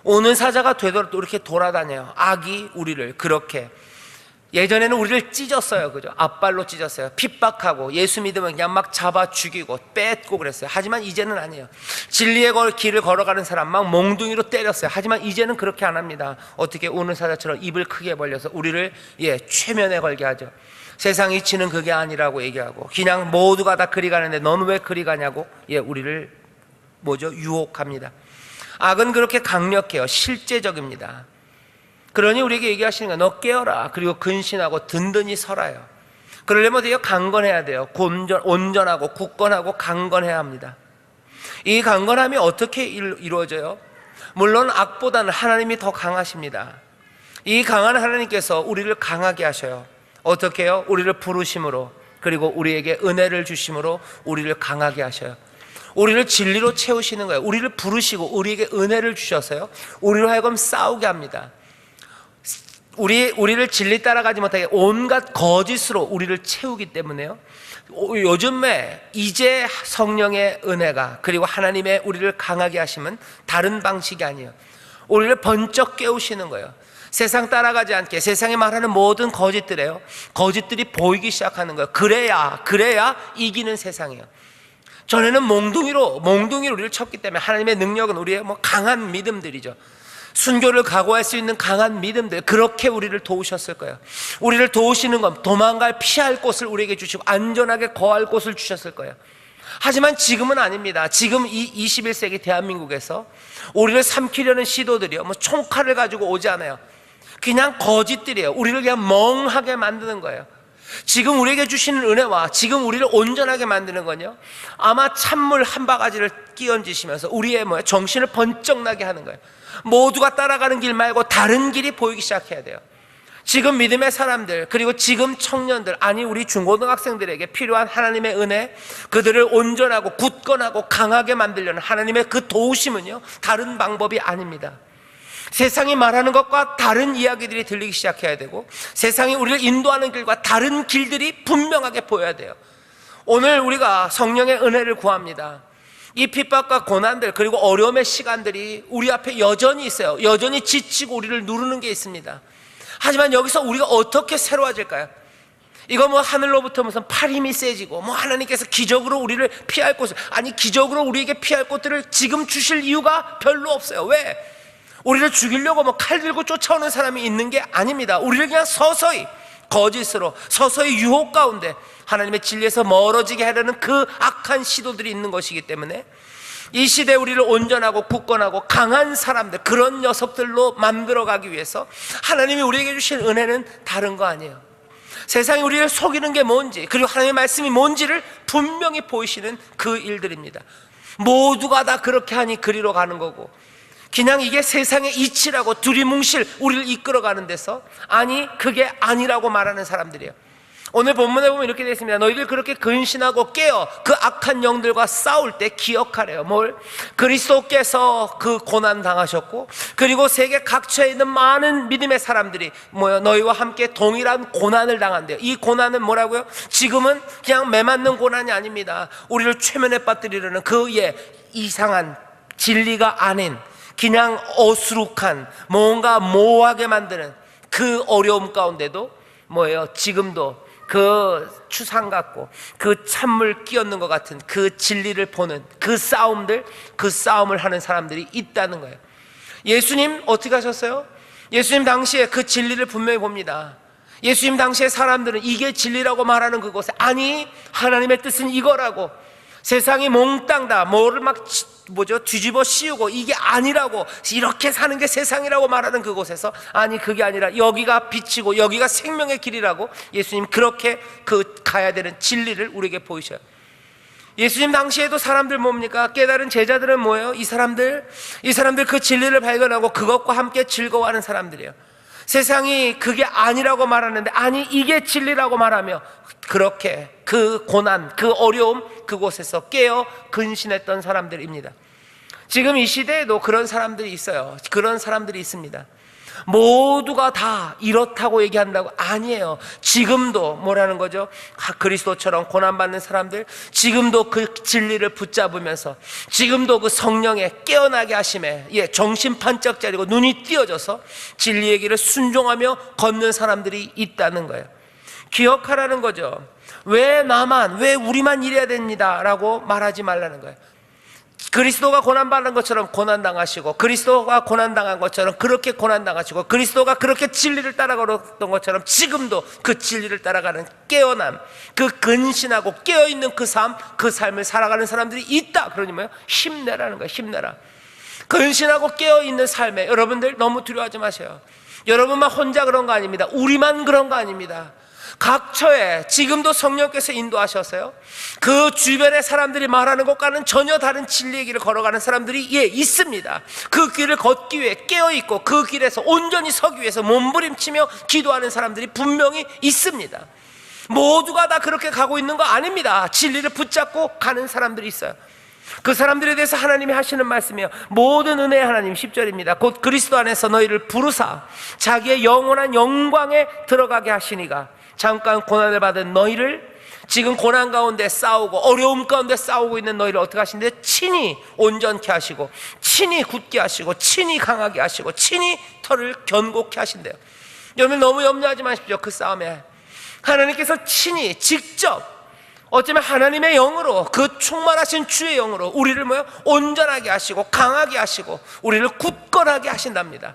오는 사자가 되도록 또 이렇게 돌아다녀요. 악이 우리를 그렇게 예전에는 우리를 찢었어요. 그죠? 앞발로 찢었어요. 핍박하고 예수 믿으면 그냥 막 잡아 죽이고 뺏고 그랬어요. 하지만 이제는 아니에요. 진리의 길을 걸어가는 사람 막 몽둥이로 때렸어요. 하지만 이제는 그렇게 안 합니다. 어떻게 우는 사자처럼 입을 크게 벌려서 우리를 최면에 걸게 하죠. 세상이 치는 그게 아니라고 얘기하고 그냥 모두가 다 그리 가는데 너는 왜 그리 가냐고 우리를 유혹합니다. 악은 그렇게 강력해요. 실제적입니다. 그러니 우리에게 얘기하시는 거예요. 너 깨어라. 그리고 근신하고 든든히 설아요. 그러려면 어때요? 강건해야 돼요. 온전하고 굳건하고 강건해야 합니다. 이 강건함이 어떻게 이루어져요? 물론 악보다는 하나님이 더 강하십니다. 이 강한 하나님께서 우리를 강하게 하셔요. 어떻게 해요? 우리를 부르심으로, 그리고 우리에게 은혜를 주심으로 우리를 강하게 하셔요. 우리를 진리로 채우시는 거예요. 우리를 부르시고 우리에게 은혜를 주셔서요, 우리로 하여금 싸우게 합니다. 우리를 진리 따라가지 못하게 온갖 거짓으로 우리를 채우기 때문에요, 요즘에 이제 성령의 은혜가, 그리고 하나님의 우리를 강하게 하심은 다른 방식이 아니에요. 우리를 번쩍 깨우시는 거예요. 세상 따라가지 않게, 세상이 말하는 모든 거짓들이 보이기 시작하는 거예요. 그래야 이기는 세상이에요. 전에는 몽둥이로 우리를 쳤기 때문에 하나님의 능력은 우리의 강한 믿음들이죠. 순교를 각오할 수 있는 강한 믿음들, 그렇게 우리를 도우셨을 거예요. 우리를 도우시는 건 피할 곳을 우리에게 주시고 안전하게 거할 곳을 주셨을 거예요. 하지만 지금은 아닙니다. 지금 이 21세기 대한민국에서 우리를 삼키려는 시도들이요, 총칼을 가지고 오지 않아요. 그냥 거짓들이에요. 우리를 그냥 멍하게 만드는 거예요. 지금 우리에게 주시는 은혜와 지금 우리를 온전하게 만드는 건요, 아마 찬물 한 바가지를 끼얹으시면서 우리의 정신을 번쩍 나게 하는 거예요. 모두가 따라가는 길 말고 다른 길이 보이기 시작해야 돼요. 지금 믿음의 사람들, 그리고 지금 청년들, 아니 우리 중고등학생들에게 필요한 하나님의 은혜, 그들을 온전하고 굳건하고 강하게 만들려는 하나님의 그 도우심은요, 다른 방법이 아닙니다. 세상이 말하는 것과 다른 이야기들이 들리기 시작해야 되고, 세상이 우리를 인도하는 길과 다른 길들이 분명하게 보여야 돼요. 오늘 우리가 성령의 은혜를 구합니다. 이 핍박과 고난들, 그리고 어려움의 시간들이 우리 앞에 여전히 있어요. 여전히 지치고 우리를 누르는 게 있습니다. 하지만 여기서 우리가 어떻게 새로워질까요? 이거 하늘로부터 무슨 팔 힘이 세지고 하나님께서 기적으로 우리를 피할 곳을, 기적으로 우리에게 피할 곳들을 지금 주실 이유가 별로 없어요. 왜? 우리를 죽이려고 칼 들고 쫓아오는 사람이 있는 게 아닙니다. 우리를 그냥 서서히 거짓으로, 서서히 유혹 가운데 하나님의 진리에서 멀어지게 하려는 그 악한 시도들이 있는 것이기 때문에 이 시대에 우리를 온전하고 굳건하고 강한 사람들, 그런 녀석들로 만들어가기 위해서 하나님이 우리에게 주신 은혜는 다른 거 아니에요. 세상이 우리를 속이는 게 뭔지, 그리고 하나님의 말씀이 뭔지를 분명히 보이시는 그 일들입니다. 모두가 다 그렇게 하니 그리로 가는 거고, 그냥 이게 세상의 이치라고 두리뭉실 우리를 이끌어가는 데서 그게 아니라고 말하는 사람들이에요. 오늘 본문에 보면 이렇게 되어 있습니다. 너희들 그렇게 근신하고 깨어 그 악한 영들과 싸울 때 기억하래요. 뭘? 그리스도께서 그 고난 당하셨고, 그리고 세계 각처에 있는 많은 믿음의 사람들이 너희와 함께 동일한 고난을 당한대요. 이 고난은 뭐라고요? 지금은 그냥 매맞는 고난이 아닙니다. 우리를 최면에 빠뜨리려는 이상한 진리가 아닌 그냥 어수룩한, 뭔가 모호하게 만드는 그 어려움 가운데도 지금도 그 추상 같고 그 찬물 끼얹는 것 같은 그 진리를 보는 그 싸움을 하는 사람들이 있다는 거예요. 예수님 어떻게 하셨어요? 예수님 당시에 그 진리를 분명히 봅니다. 예수님 당시에 사람들은 이게 진리라고 말하는 그곳에, 하나님의 뜻은 이거라고, 세상이 몽땅 다 뭐를 뒤집어 씌우고 이게 아니라고, 이렇게 사는 게 세상이라고 말하는 그곳에서, 그게 아니라 여기가 빛이고 여기가 생명의 길이라고 예수님 그렇게 가야 되는 진리를 우리에게 보이셔요. 예수님 당시에도 사람들 뭡니까? 깨달은 제자들은 뭐예요? 이 사람들 그 진리를 발견하고 그것과 함께 즐거워하는 사람들이에요. 세상이 그게 아니라고 말하는데 이게 진리라고 말하며 그렇게 그 고난, 그 어려움, 그곳에서 깨어 근신했던 사람들입니다. 지금 이 시대에도 그런 사람들이 있어요. 그런 사람들이 있습니다. 모두가 다 이렇다고 얘기한다고? 아니에요. 지금도 뭐라는 거죠? 그리스도처럼 고난받는 사람들, 지금도 그 진리를 붙잡으면서, 지금도 그 성령의 깨어나게 하심에 정신 반짝 차리고 눈이 띄어져서 진리의 길을 순종하며 걷는 사람들이 있다는 거예요. 기억하라는 거죠. 왜 나만, 왜 우리만 이래야 됩니다 라고 말하지 말라는 거예요. 그리스도가 고난받는 것처럼 고난당하시고, 그리스도가 고난당한 것처럼 그렇게 고난당하시고, 그리스도가 그렇게 진리를 따라가던 것처럼 지금도 그 진리를 따라가는 깨어남, 그 근신하고 깨어있는 그 삶을 살아가는 사람들이 있다. 그러니 뭐예요? 힘내라는 거예요. 힘내라. 근신하고 깨어있는 삶에 여러분들 너무 두려워하지 마세요. 여러분만 혼자 그런 거 아닙니다. 우리만 그런 거 아닙니다. 각 처에 지금도 성령께서 인도하셔서요, 그 주변의 사람들이 말하는 것과는 전혀 다른 진리의 길을 걸어가는 사람들이 있습니다. 그 길을 걷기 위해 깨어있고 그 길에서 온전히 서기 위해서 몸부림치며 기도하는 사람들이 분명히 있습니다. 모두가 다 그렇게 가고 있는 거 아닙니다. 진리를 붙잡고 가는 사람들이 있어요. 그 사람들에 대해서 하나님이 하시는 말씀이에요. 모든 은혜의 하나님, 10절입니다. 곧 그리스도 안에서 너희를 부르사 자기의 영원한 영광에 들어가게 하시니가, 잠깐 고난을 받은 너희를, 지금 고난 가운데 싸우고 어려움 가운데 싸우고 있는 너희를 어떻게 하시는데? 친히 온전케 하시고, 친히 굳게 하시고, 친히 강하게 하시고, 친히 털을 견고케 하신대요. 여러분 너무 염려하지 마십시오. 그 싸움에 하나님께서 친히 직접, 어쩌면 하나님의 영으로, 그 충만하신 주의 영으로 우리를 온전하게 하시고 강하게 하시고 우리를 굳건하게 하신답니다.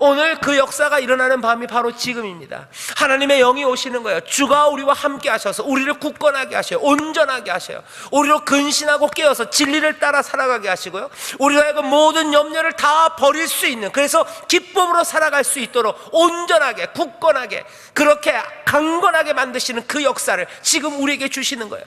오늘 그 역사가 일어나는 밤이 바로 지금입니다. 하나님의 영이 오시는 거예요. 주가 우리와 함께 하셔서 우리를 굳건하게 하셔요. 온전하게 하셔요. 우리로 근신하고 깨어서 진리를 따라 살아가게 하시고요, 우리가 하여금 모든 염려를 다 버릴 수 있는, 그래서 기쁨으로 살아갈 수 있도록 온전하게, 굳건하게, 그렇게 강건하게 만드시는 그 역사를 지금 우리에게 주시는 거예요.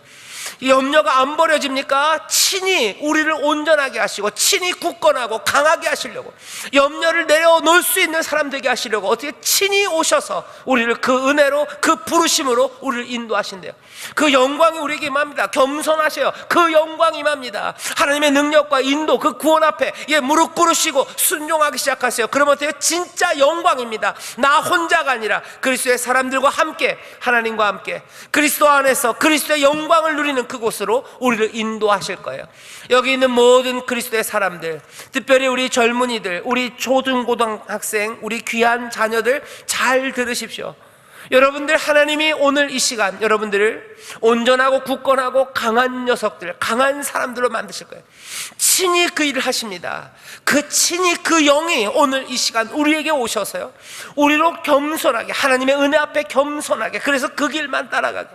이 염려가 안 버려집니까? 친히 우리를 온전하게 하시고 친히 굳건하고 강하게 하시려고, 염려를 내려놓을 수 있는 사람 되게 하시려고 어떻게 친히 오셔서 우리를 그 은혜로, 그 부르심으로 우리를 인도하신대요. 그 영광이 우리에게 임합니다. 겸손하셔요. 그 영광이 임합니다. 하나님의 능력과 인도, 그 구원 앞에 무릎 꿇으시고 순종하기 시작하세요. 그러면 어때요? 진짜 영광입니다. 나 혼자가 아니라 그리스도의 사람들과 함께, 하나님과 함께 그리스도 안에서 그리스도의 영광을 누리는 그곳으로 우리를 인도하실 거예요. 여기 있는 모든 그리스도의 사람들, 특별히 우리 젊은이들, 우리 초중고등학생, 우리 귀한 자녀들 잘 들으십시오. 여러분들, 하나님이 오늘 이 시간 여러분들을 온전하고 굳건하고 강한 녀석들, 강한 사람들로 만드실 거예요. 친히 그 일을 하십니다. 그 친히 그 영이 오늘 이 시간 우리에게 오셔서요, 우리로 겸손하게, 하나님의 은혜 앞에 겸손하게, 그래서 그 길만 따라가게,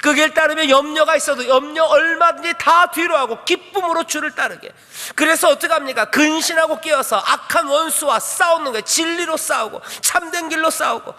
그 길 따르면 염려가 있어도 염려 얼마든지 다 뒤로 하고 기쁨으로 주를 따르게. 그래서 어떻게 합니까? 근신하고 깨어서 악한 원수와 싸우는 거예요. 진리로 싸우고 참된 길로 싸우고,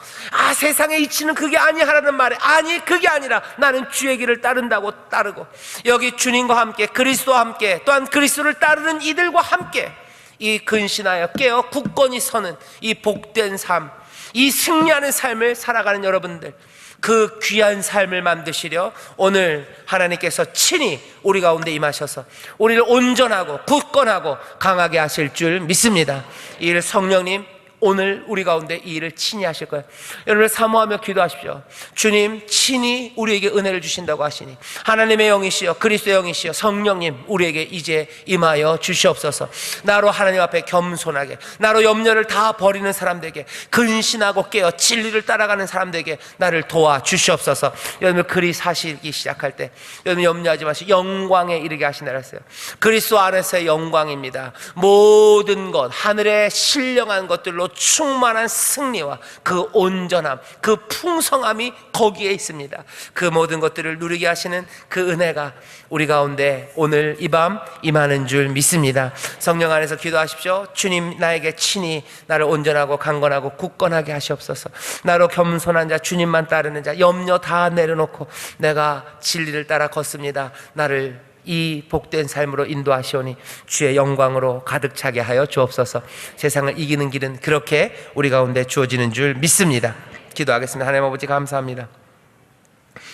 세상의 이치는 그게 아니하라는 말에, 아니 그게 아니라 나는 주의 길을 따른다고 따르고, 여기 주님과 함께, 그리스도와 함께, 또한 그리스도를 따르는 이들과 함께 이 근신하여 깨어 굳건히 서는 이 복된 삶, 이 승리하는 삶을 살아가는 여러분들, 그 귀한 삶을 만드시려 오늘 하나님께서 친히 우리 가운데 임하셔서 우리를 온전하고 굳건하고 강하게 하실 줄 믿습니다. 이 일 성령님 오늘 우리 가운데 이 일을 친히 하실 거예요. 여러분을 사모하며 기도하십시오. 주님 친히 우리에게 은혜를 주신다고 하시니 하나님의 영이시여, 그리스도의 영이시여, 성령님 우리에게 이제 임하여 주시옵소서. 나로 하나님 앞에 겸손하게, 나로 염려를 다 버리는 사람들에게, 근신하고 깨어 진리를 따라가는 사람들에게 나를 도와 주시옵소서. 여러분 글이 사시기 시작할 때 여러분 염려하지 마시고 영광에 이르게 하신다 그랬어요. 그리스도 안에서의 영광입니다. 모든 것, 하늘의 신령한 것들로 충만한 승리와 그 온전함, 그 풍성함이 거기에 있습니다. 그 모든 것들을 누리게 하시는 그 은혜가 우리 가운데 오늘 이 밤 임하는 줄 믿습니다. 성령 안에서 기도하십시오. 주님, 나에게 친히 나를 온전하고 강건하고 굳건하게 하시옵소서. 나로 겸손한 자, 주님만 따르는 자, 염려 다 내려놓고 내가 진리를 따라 걷습니다. 나를 이 복된 삶으로 인도하시오니 주의 영광으로 가득 차게 하여 주옵소서. 세상을 이기는 길은 그렇게 우리 가운데 주어지는 줄 믿습니다. 기도하겠습니다. 하나님 아버지 감사합니다.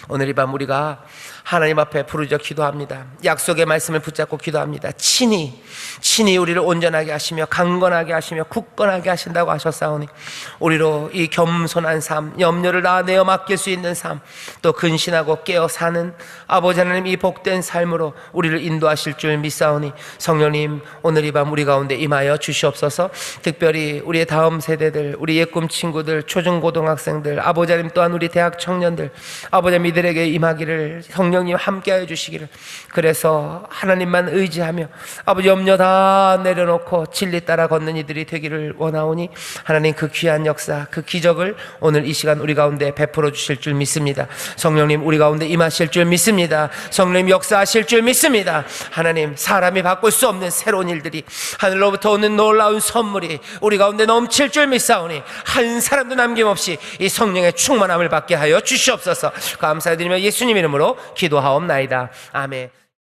오늘 이 밤 우리가 하나님 앞에 부르짖어 기도합니다. 약속의 말씀을 붙잡고 기도합니다. 친히 우리를 온전하게 하시며 강건하게 하시며 굳건하게 하신다고 하셨사오니 우리로 이 겸손한 삶, 염려를 다 내어 맡길 수 있는 삶, 또 근신하고 깨어 사는 아버지 하나님 이 복된 삶으로 우리를 인도하실 줄 믿사오니 성령님 오늘 이 밤 우리 가운데 임하여 주시옵소서. 특별히 우리의 다음 세대들, 우리 예꿈 친구들, 초중고등학생들, 아버지 하나님 또한 우리 대학 청년들, 아버지 하나님 이들에게 임하기를 성령님 함께하여 주시기를, 그래서 하나님만 의지하며 아버지 염려 다 내려놓고 진리 따라 걷는 이들이 되기를 원하오니 하나님 그 귀한 역사, 그 기적을 오늘 이 시간 우리 가운데 베풀어 주실 줄 믿습니다. 성령님 우리 가운데 임하실 줄 믿습니다. 성령님 역사하실 줄 믿습니다. 하나님 사람이 바꿀 수 없는 새로운 일들이, 하늘로부터 오는 놀라운 선물이 우리 가운데 넘칠 줄 믿사오니 한 사람도 남김없이 이 성령의 충만함을 받게 하여 주시옵소서. 감사드리며 예수님 이름으로 기도하옵나이다. 아멘.